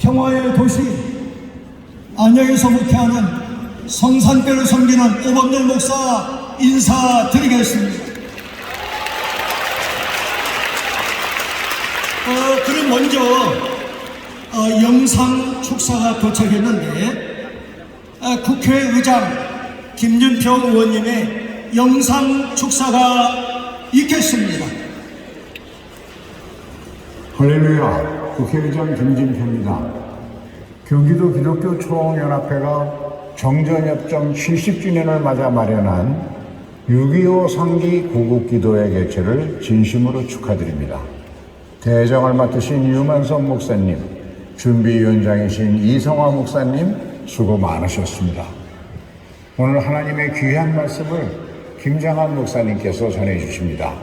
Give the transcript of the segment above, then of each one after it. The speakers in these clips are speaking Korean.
평화의 도시 안양에서 목회하는 성산교를 섬기는 오범열 목사 인사드리겠습니다. 그럼 먼저 영상 축사가 도착했는데 국회의장 김진평 의원님의 영상 축사가 있겠습니다. 할렐루야, 국회의장 김진표입니다. 경기도 기독교 총연합회가 정전협정 70주년을 맞아 마련한 6.25 상기 구국기도회 개최를 진심으로 축하드립니다. 대장을 맡으신 유만선 목사님, 준비위원장이신 이성화 목사님 수고 많으셨습니다. 오늘 하나님의 귀한 말씀을 김장한 목사님께서 전해주십니다.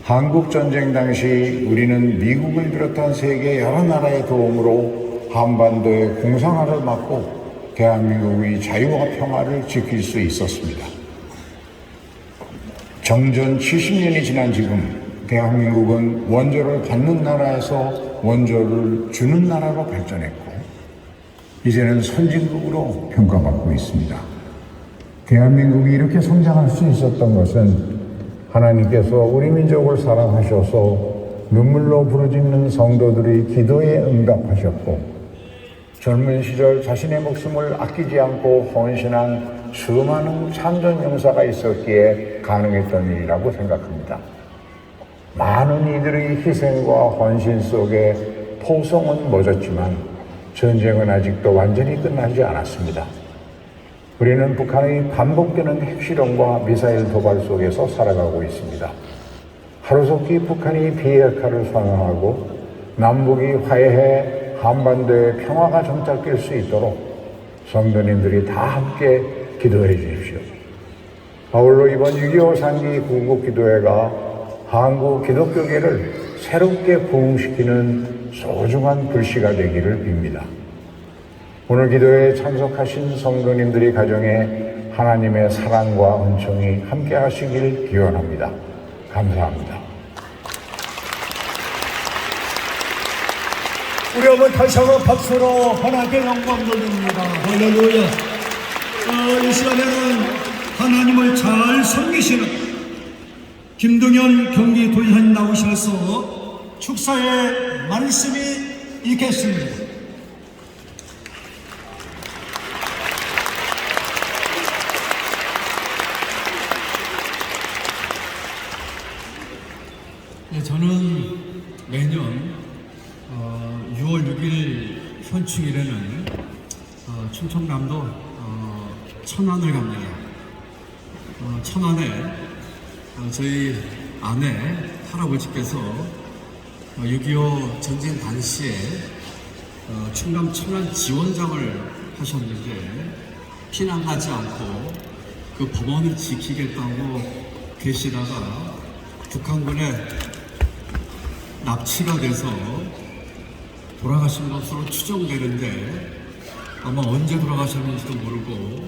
한국전쟁 당시 우리는 미국을 비롯한 세계 여러 나라의 도움으로 한반도의 공산화를 막고 대한민국의 자유와 평화를 지킬 수 있었습니다. 정전 70년이 지난 지금 대한민국은 원조를 받는 나라에서 원조를 주는 나라로 발전했고 이제는 선진국으로 평가받고 있습니다. 대한민국이 이렇게 성장할 수 있었던 것은 하나님께서 우리 민족을 사랑하셔서 눈물로 부르짖는 성도들의 기도에 응답하셨고 젊은 시절 자신의 목숨을 아끼지 않고 헌신한 수많은 참전 용사가 있었기에 가능했던 일이라고 생각합니다. 많은 이들의 희생과 헌신 속에 포성은 멎었지만 전쟁은 아직도 완전히 끝나지 않았습니다. 우리는 북한의 반복되는 핵실험과 미사일 도발 속에서 살아가고 있습니다. 하루속히 북한이 비핵화를 선언하고 남북이 화해해 한반도에 평화가 정착될 수 있도록 성도님들이 다 함께 기도해 주십시오. 아울러 이번 6.25 상기 구국기도회가 한국 기독교계를 새롭게 부흥시키는 소중한 불씨가 되기를 빕니다. 오늘 기도회에 참석하신 성도님들이 가정에 하나님의 사랑과 은총이 함께 하시길 기원합니다. 감사합니다. 우리 한번 다시 한번 박수로 하나님께 영광 돌립니다. 할렐루야. 이 시간에는 하나님을 잘 섬기시는 김동현 경기도의원 나오셔서 축사의 말씀이 있겠습니다. 네, 저는 매년 6월 6일 현충일에는 충청남도 천안을 갑니다. 천안에 저희 아내 할아버지께서 6.25 전쟁 당시에 충남 천안 지원장을 하셨는데 피난하지 않고 그 법원을 지키겠다고 계시다가 북한군에 납치가 돼서 돌아가신 것으로 추정되는데 아마 언제 돌아가셨는지도 모르고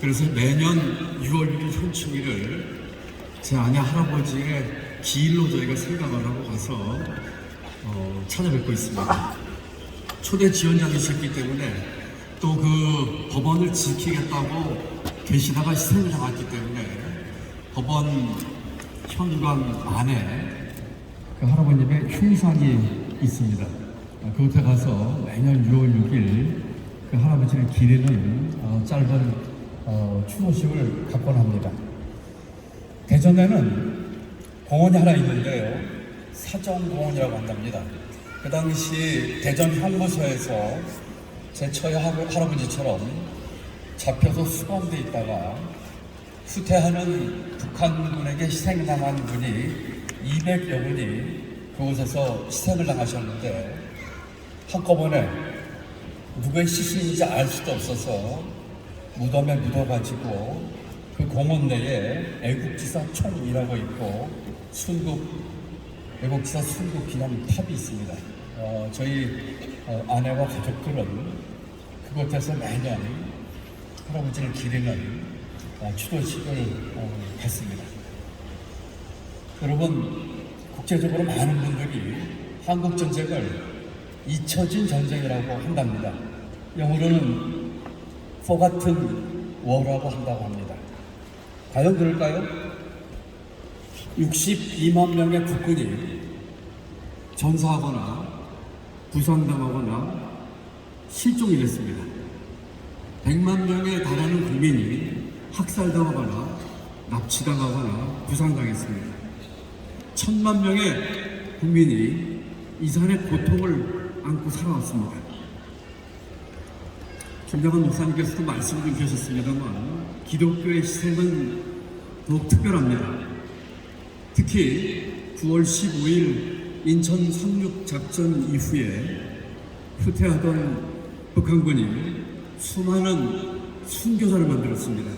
그래서 매년 6월 1일 현충일을 제 아내 할아버지의 기일로 저희가 생각을 하고 가서 찾아뵙고 있습니다. 초대 지원장이셨기 때문에 또 그 법원을 지키겠다고 계시다가 희생을 당했기 때문에 법원 현관 안에 그 할아버님의 흉상이 있습니다. 그곳에 가서 매년 6월 6일 그 할아버지를 기리는 짧은 추모식을 갖곤 합니다. 대전에는 공원이 하나 있는데요. 사정공원이라고 한답니다. 그 당시 대전 형무소에서 제 처의 할아버지처럼 잡혀서 수감돼 있다가 후퇴하는 북한군에게 희생당한 분이 200여 분이 그곳에서 희생을 당하셨는데 한꺼번에 누구의 시신인지 알 수도 없어서 무덤에 묻어가지고 그 공원 내에 애국지사 총이라고 있고 애국지사 순국 기념탑이 있습니다. 저희 아내와 가족들은 그곳에서 매년 할아버지를 기리는 추도식을 했습니다. 여러분, 국제적으로 많은 분들이 한국전쟁을 잊혀진 전쟁이라고 한답니다. 영어로는 Forgotten War라고 한다고 합니다. 과연 그럴까요? 62만 명의 국군이 전사하거나 부상당하거나 실종이 됐습니다. 100만 명에 달하는 국민이 학살당하거나 납치당하거나 부상당했습니다. 1000만 명의 국민이 이산의 고통을 안고 살아왔습니다. 김정은 목사님께서도 말씀을 좀 주셨습니다만 기독교의 희생은 더욱 특별합니다. 특히 9월 15일 인천 상륙 작전 이후에 후퇴하던 북한군이 수많은 순교자를 만들었습니다.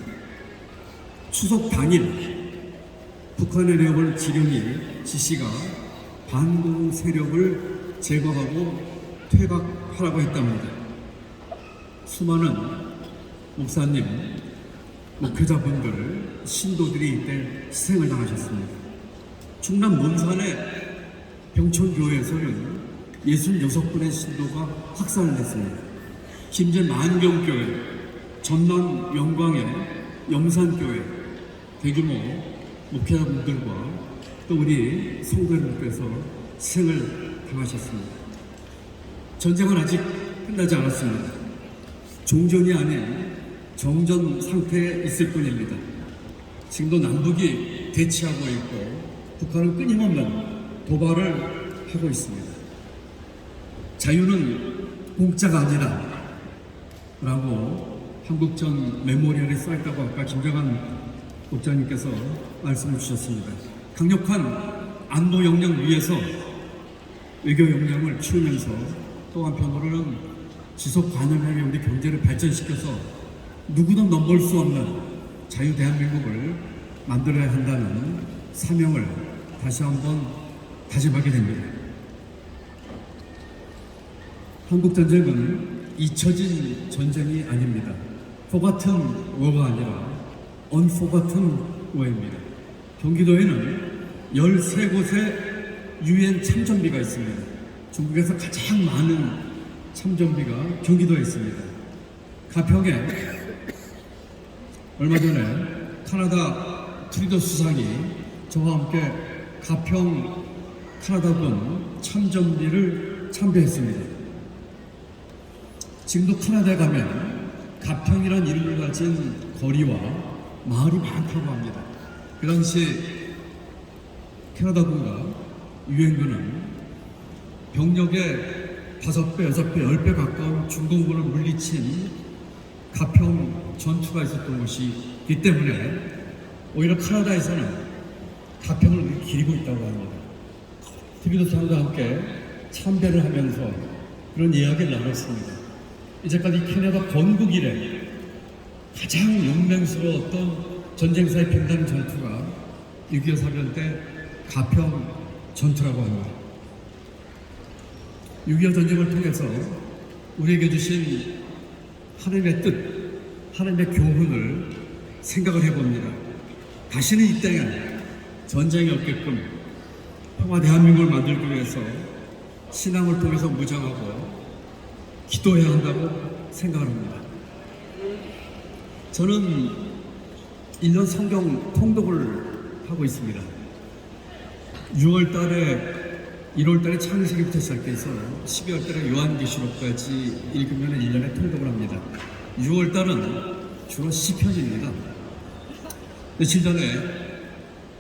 추석 당일 북한에 내어올 지령이 지시가 반공 세력을 제거하고 퇴각하라고 했답니다. 수많은 목사님, 목회자분들, 신도들이 이때 희생을 당하셨습니다. 충남 논산의 병천교회에서는 66분의 신도가 확산을 했습니다. 심지어 만경교회, 전남 영광의 영산교회, 대규모 목회자분들과 또 우리 성도님께서 희생을 당하셨습니다. 전쟁은 아직 끝나지 않았습니다. 종전이 아닌 정전 상태에 있을 뿐입니다. 지금도 남북이 대치하고 있고 북한은 끊임없는 도발을 하고 있습니다. 자유는 공짜가 아니다 라고 한국전 메모리얼에 써있다고 아까 김정한 목장님께서 말씀을 주셨습니다. 강력한 안보 역량 위에서 외교 역량을 키우면서 또 한편으로는 지속 가능하게 우리 경제를 발전시켜서 누구도 넘볼 수 없는 자유 대한민국을 만들어야 한다는 사명을 다시 한번 다짐하게 됩니다. 한국전쟁은 잊혀진 전쟁이 아닙니다. Forgotten War가 아니라 Unforgotten War입니다. 경기도에는 13곳의 UN 참전비가 있습니다. 중국에서 가장 많은 참전비가 경기도에 있습니다. 가평에 얼마 전에 카나다 트리더 수상이 저와 함께 가평 카나다군 참전비를 참배했습니다. 지금도 카나다에 가면 가평이라는 이름을 가진 거리와 마을이 많다고 합니다. 그 당시 캐나다군과 유엔군은 병력의 5배, 6배, 10배 가까운 중공군을 물리친 가평 전투가 있었던 곳이기 때문에 오히려 카나다에서는 가평을 기리고 있다고 합니다. TV도 사람과 함께 참배를 하면서 그런 이야기를 나눴습니다. 이제까지 캐나다 건국 이래 가장 용맹스러웠던 전쟁사의 빈단 전투가 6.25 사변 때 가평 전투라고 합니다. 6.25 전쟁을 통해서 우리에게 주신 하나님의 뜻, 하나님의 교훈을 생각을 해봅니다. 다시는 이 땅에 전쟁이 없게끔 평화 대한민국을 만들기 위해서 신앙을 통해서 무장하고 기도해야 한다고 생각을 합니다. 저는 1년 성경 통독을 하고 있습니다. 6월 달에 1월 달에 창세기부터 시작해서 12월 달에 요한계시록까지 읽으면 1년에 통독을 합니다. 6월 달은 주로 시편입니다. 며칠 전에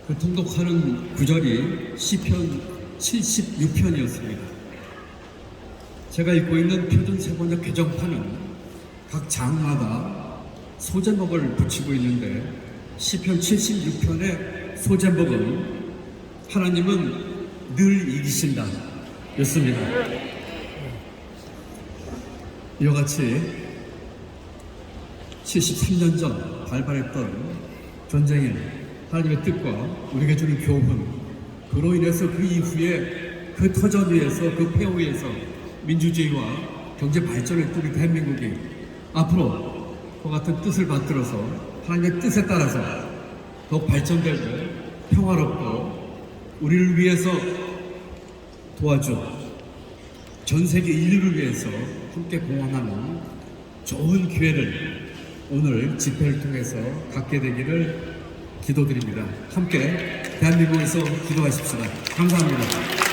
그 통독하는 구절이 시편 76편이었습니다. 제가 읽고 있는 표준 세번역 개정판은 각 장마다 소제목을 붙이고 있는데 시편 76편의 소제목은 하나님은 늘 이기신다 였습니다. 이와 같이 73년 전 발발했던 전쟁의 하나님의 뜻과 우리에게 주는 교훈, 그로 인해서 그 이후에 그 터전 위에서 그 폐허 위에서 민주주의와 경제 발전을 꾸린 대한민국이 앞으로 그와 같은 뜻을 받들어서 하나님의 뜻에 따라서 더욱 발전되고 평화롭고 우리를 위해서 도와준 전 세계 인류를 위해서 함께 공헌하는 좋은 기회를 오늘 집회를 통해서 갖게 되기를 기도드립니다. 함께 대한민국에서 기도하십시다. 감사합니다.